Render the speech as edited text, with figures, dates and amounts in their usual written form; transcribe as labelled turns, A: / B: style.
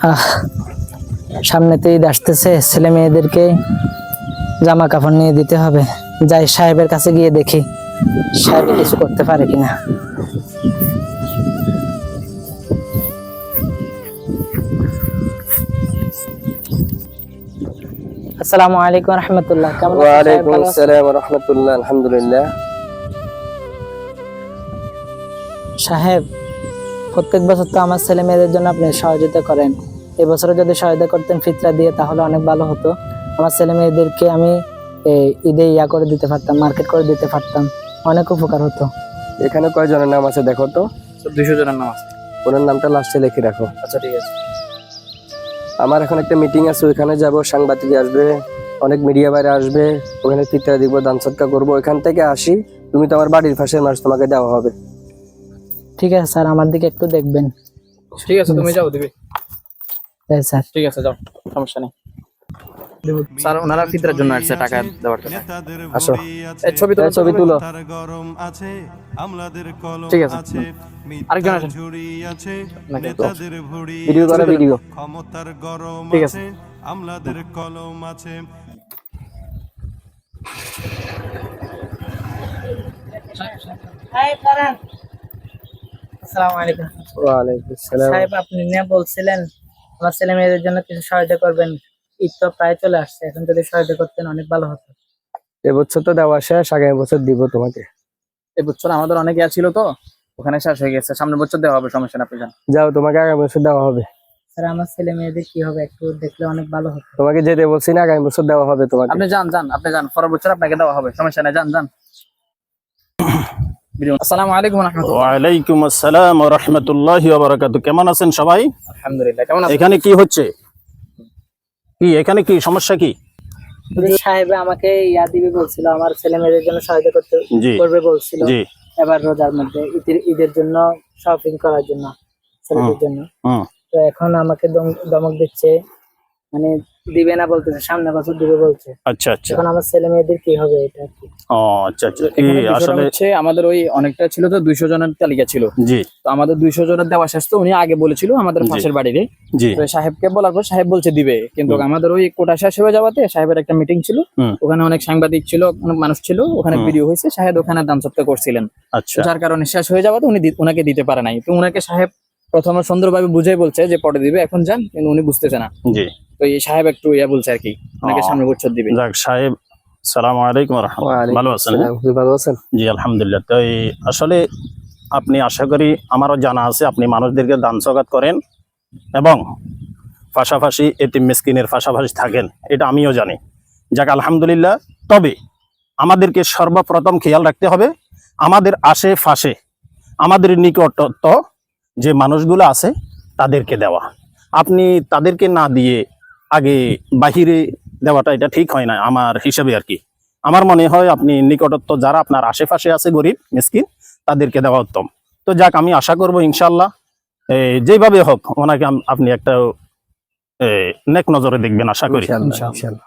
A: আহ সামনেতে ঈদ আসতেছে, ছেলে মেয়েদেরকে জামা কাপড় নিয়ে দিতে হবে। যাই সাহেবের কাছে গিয়ে দেখি সাহেব কিছু করতে পারে কিনা। আসসালামু আলাইকুম রহমতুল্লাহ। কেমন আছেন?
B: ওয়ালাইকুম আসসালাম ওয়া রাহমাতুল্লাহ। আলহামদুলিল্লাহ।
A: সাহেব, প্রত্যেক বছর তো আমার ছেলে মেয়েদের জন্য আপনি সহযোগিতা করেন। এবছরও যদি সহায়তা করতেন ফিতরা দিয়ে তাহলে অনেক ভালো হতো। আমার ছেলে মেয়েদেরকে আমি ঈদে করে দিতে পারতাম, মার্কেট করে দিতে পারতাম, অনেক উপকার হতো।
B: এখানে কয়জনের নাম আছে দেখো তো।
C: 200 জনের নাম আছে।
B: ওনার নামটা লাস্টে লিখে রাখো।
C: আচ্ছা ঠিক আছে।
B: আমার এখন একটা মিটিং আছে, ওইখানে যাব, সাংবাদিক আসবে, অনেক মিডিয়া বাইরে আসবে, ওখানে ফিতরা দিব, দান সদকা করবো। ওইখান থেকে আসি, তুমি তো আমার বাড়ির পাশের মানুষ, তোমাকে দেওয়া হবে।
A: ঠিক আছে স্যার, আমার দিকে একটু দেখবেন।
C: ঠিক আছে, তুমি যাও দিবে।
A: হ্যাঁ স্যার।
C: ঠিক আছে, যাও, সমস্যা নেই। স্যার ওনারা ফিতরার জন্য আসছে টাকা দেওয়ার জন্য।
B: আসো,
C: এই ছবি তুলো,
B: ছবি তুলো।
C: ঠিক আছে, আরেকজন আসেন।
B: ভিডিও করো, ভিডিও।
C: ঠিক আছে।
D: আমলাদের কলম আছে।
A: আসসালামু আলাইকুম।
B: ওয়ালাইকুম আসসালাম।
A: সাহেব, আপনি না বলছিলেন আমার ছেলে মেয়েদের জন্য কিছু সহায়তা করবেন। ঈদ তো প্রায় চলে আসছে, এখন যদি সহায়তা করতেন অনেক ভালো হতো।
B: এবছর তো দেওয়া শেষ, আগামী বছর দিব তোমাকে।
C: এই বছর আমাদের অনেক ইয়া ছিল তো, ওখানে শেষ হয়ে গেছে। সামনের বছর দেওয়া হবে, সমস্যা না, আপনি যান।
B: যাও, তোমাকে আগামী বছর দেওয়া হবে।
A: স্যার, আমার ছেলে মেয়েদের কি হবে একটু দেখলে অনেক ভালো হতো।
B: তোমাকে যেতে বলছি না, আগামী বছর দেওয়া হবে তোমাকে।
C: আপনি যান, আপনি যান, পরের বছর আপনাকে দেওয়া হবে, সমস্যা নাই, যান। আসসালামু আলাইকুম ওয়া রাহমাতুল্লাহ।
E: ওয়ালাইকুম আসসালাম ওয়া রাহমাতুল্লাহি ওয়া বারাকাতুহু। কেমন আছেন সবাই?
C: আলহামদুলিল্লাহ। কেমন আছেন?
E: এখানে কি হচ্ছে? এখানে কি সমস্যা কি?
A: সাহেব আমাকে দিবে বলছিল, আমার ছেলে মেয়েদের জন্য সহায়তা করবে বলছিল।
E: জি।
A: এবার রোজার মধ্যে ঈদের জন্য শপিং করার জন্য ছেলেদের জন্য। তো এখন আমাকে ধমক দিচ্ছে, মানে দিবে না বলতেছে, সামনে বছর দিবে বলছে।
E: আচ্ছা।
A: এখন আমার ছেলে মেয়েদের কি হবে এটা আর কি।
E: ও আচ্ছা।
C: এখানে বিষয়টা
E: আসলে
C: হচ্ছে আমাদের ওই অনেকটা ছিল তো, 200 জনের তালিকা ছিল।
E: জি
C: তো আমাদের 200 জনের দেওয়া শেষ। তো উনি আগে বলেছিল আমাদের পাশের বাড়িতে।
E: জি
C: তো সাহেবকে বলার পর সাহেব বলছে দিবে, কিন্তু আমাদের ওই কোটা শেষ হয়ে যাওয়াতে সাহেবের একটা মিটিং ছিল, ওখানে অনেক সাংবাদিক ছিল, অনেক মানুষ ছিল, ওখানে ভিডিও হয়েছে, সাহেব ওখানে দান সৎকার করছিলেন।
E: আচ্ছা।
C: যার কারণে শেষ হয়ে যাওয়াতে উনি ওনাকে দিতে পারে নাই। তো উনাকে সাহেব প্রথমে সুন্দরভাবে বুঝাই বলছে যে পরে দিবে, এখন যান, কিন্তু উনি বুঝতেছে না।
E: জি।
C: তো এই সাহেব একটু বলছে আর কি, ওনাকে সামনে বছর দিবে।
E: যাক সাহেব, আসসালামু আলাইকুম ওয়া রাহমাতুল্লাহ। ভালো আছেন?
B: ভালো আছেন?
E: জি আলহামদুলিল্লাহ। তো আসলে আপনি, আশা করি আমারও জানা আছে, আপনি মানুষদেরকে দান সওগাত করেন এবং পাশাপাশি এতিম মিসকিনের পাশাপাশি থাকেন, এটা আমিও জানি। যাক আলহামদুলিল্লাহ। তবে আমাদেরকে সর্বপ্রথম খেয়াল রাখতে হবে আমাদের আশেপাশে, আমাদের নিকটত্ব যে মানুষগুলো আছে তাদেরকে দেওয়া। আপনি তাদেরকে না দিয়ে আগে বাহিরে দেওয়াটা এটা ঠিক হয় না আমার হিসাবে আর কি। আমার মনে হয় আপনি নিকটত্ব যারা আপনার আশেপাশে আছে গরিব মিসকিন, তাদেরকে দেওয়া উত্তম। তো যাক, আমি আশা করবো ইনশাল্লাহ যেভাবে হোক ওনাকে আপনি একটা নেক নজরে দেখবেন, আশা করি।
B: ইনশাআল্লাহ।